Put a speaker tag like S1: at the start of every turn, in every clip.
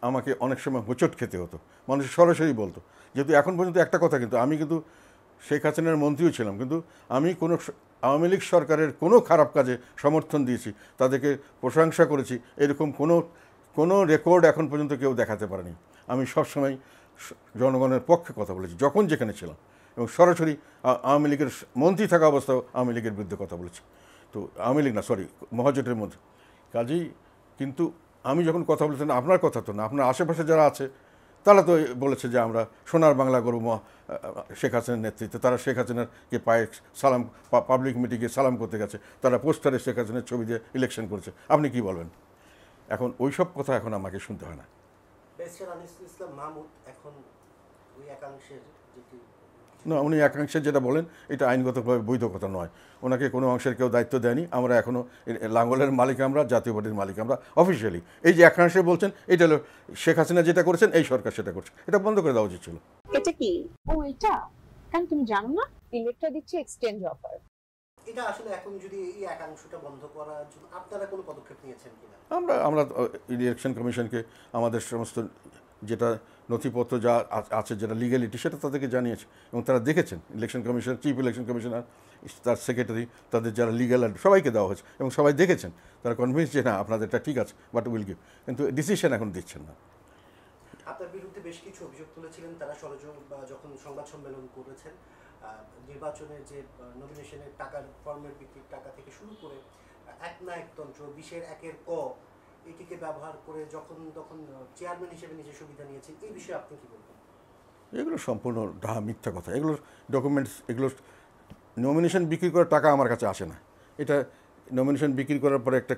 S1: আমাকে অনেক সময় হোঁচট খেতে হতো, মানুষ সরাসরি বলতো। যেহেতু এখন পর্যন্ত একটা কথা, কিন্তু আমি কিন্তু শেখ হাসিনার মন্ত্রীও ছিলাম, কিন্তু আমি কোনো আওয়ামী লীগ সরকারের কোনো খারাপ কাজে সমর্থন দিয়েছি, তাদেরকে প্রশংসা করেছি, এরকম কোনো রেকর্ড এখন পর্যন্ত কেউ দেখাতে পারেনি। আমি সবসময় জনগণের পক্ষে কথা বলেছি যখন যেখানে ছিলাম, এবং সরাসরি আওয়ামী লীগের মন্ত্রী থাকা অবস্থাও আওয়ামী লীগের বিরুদ্ধে কথা বলেছি। তো আওয়ামী লীগ না, সরি, মহাজোটের মধ্যে। কাজেই কিন্তু আমি যখন কথা বলেছেন, আপনার কথা তো না, আপনার আশেপাশে যারা আছে তারা তো বলেছে যে আমরা সোনার বাংলা করব শেখ হাসিনার নেতৃত্বে। তারা শেখ হাসিনারকে পায়ে সালাম, পাবলিক মিটিংয়ে সালাম করতে গেছে, তারা পোস্টারে শেখ হাসিনার ছবি দিয়ে ইলেকশন করেছে। আপনি কি বলবেন? এখন ওই সব কথা এখন আমাকে শুনতে হয় না।
S2: ইসলাম মাহমুদ এখন ওই একাংশের যেটি
S1: না, উনি একাংশে যেটা বলেন এটা আইনগতভাবে বৈধ কথা নয়। ওনাকে কোনো অংশের কেউ দায়িত্ব দেয়নি। আমরা এখনও লাঙ্গলের মালিক, আমরা জাতীয় পার্টির মালিক, আমরা অফিসিয়ালি। এই যে একাংশে বলছেন, এটা হলো শেখ হাসিনা যেটা করেছেন, এই সরকার সেটা করছে, এটা বন্ধ করে দেওয়া উচিত ছিল।
S3: এটা কি? ও এটা কেন তুমি জানো না? ইলেকট্রা দিচ্ছে এক্সচেঞ্জ অফার।
S2: এটা আসলে এখন যদি এই একাংশটা বন্ধ করার জন্য আপনারা কোনো পদক্ষেপ নিয়েছেন কিনা?
S1: আমরা ইলেকশন কমিশনকে আমাদের সমস্ত যেটা নথিপত্র যা আছে, যেটা লিগ্যালিটি, সেটা তাদেরকে জানিয়েছে, এবং তারা দেখেছেন। Election commissioner, chief election commissioner, তার সেক্রেটারি, তাদের যারা লিগ্যাল, সবাইকে দেওয়া হয়েছে, এবং সবাই দেখেছেন। তারা কনভিন্স যে না, আপনাদেরটা ঠিক আছে, বাট উইল গিভ, কিন্তু ডিসিশন এখন দিচ্ছেন না।
S2: আপনার বিরুদ্ধে বেশ কিছু অভিযোগ তুলেছিলেন তারা যখন সংবাদ সম্মেলন করেছেন। নির্বাচনের যে নমিনেশনের টাকার ফর্মের বিক্রির টাকা থেকে শুরু করে একনায়কতন্ত্র, 20-1 ক এটিকে ব্যবহার করে যখন তখন চেয়ারম্যান হিসেবে নিজের সুবিধা নিয়েছেন, এই বিষয়ে আপনি কি বলবেন?
S1: এগুলো সম্পূর্ণ মিথ্যা কথা। এগুলো ডকুমেন্টস, এগুলো নমিনেশন বিক্রি করার টাকা আমার কাছে আসে না। এটা নমিনেশন বিক্রি করার পরে একটা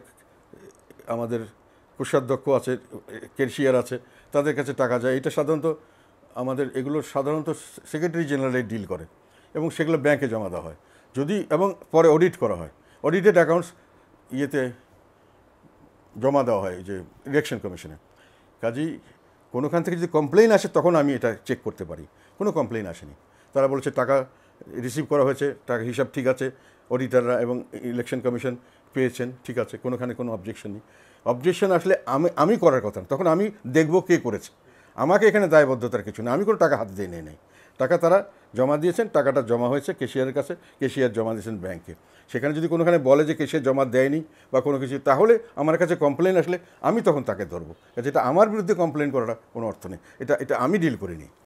S1: আমাদের কোষাধ্যক্ষ আছে, ক্যাশিয়ার আছে, তাদের কাছে টাকা যায়। এটা সাধারণত এগুলো সাধারণত সেক্রেটারি জেনারেল ডিল করে, এবং সেগুলো ব্যাংকে জমা দেওয়া হয় যদি, এবং পরে অডিট করা হয়। অডিটেড অ্যাকাউন্টস ইয়েতে জমা দেওয়া হয় যে ইলেকশন কমিশনে। কাজেই কোনোখান থেকে যদি কমপ্লেইন আসে, তখন আমি এটা চেক করতে পারি। কোনো কমপ্লেইন আসেনি। তারা বলেছে টাকা রিসিভ করা হয়েছে, টাকা হিসাব ঠিক আছে, অডিটাররা এবং ইলেকশন কমিশন পেয়েছেন, ঠিক আছে, কোনোখানে কোনো অবজেকশন নেই। অবজেকশন আসলে আমি করার কথা না, তখন আমি দেখব কে করেছে। আমাকে এখানে দায়বদ্ধতার কিছু না, আমি কোনো টাকা হাতে দিয়ে নেই। টাকা তারা জমা দিয়েছেন, টাকাটা জমা হয়েছে ক্যাশিয়ারের কাছে, ক্যাশিয়ার জমা দিয়েছেন ব্যাংকে। সেখানে যদি কোনোখানে বলে যে ক্যাশিয়ার জমা দেয়নি বা কোনো কিছু, তাহলে আমার কাছে কমপ্লেন আসলে আমি তখন তাকে ধরবো। যেটা আমার বিরুদ্ধে কমপ্লেন করাটা কোনো অর্থ নেই, এটা আমি ডিল করিনি।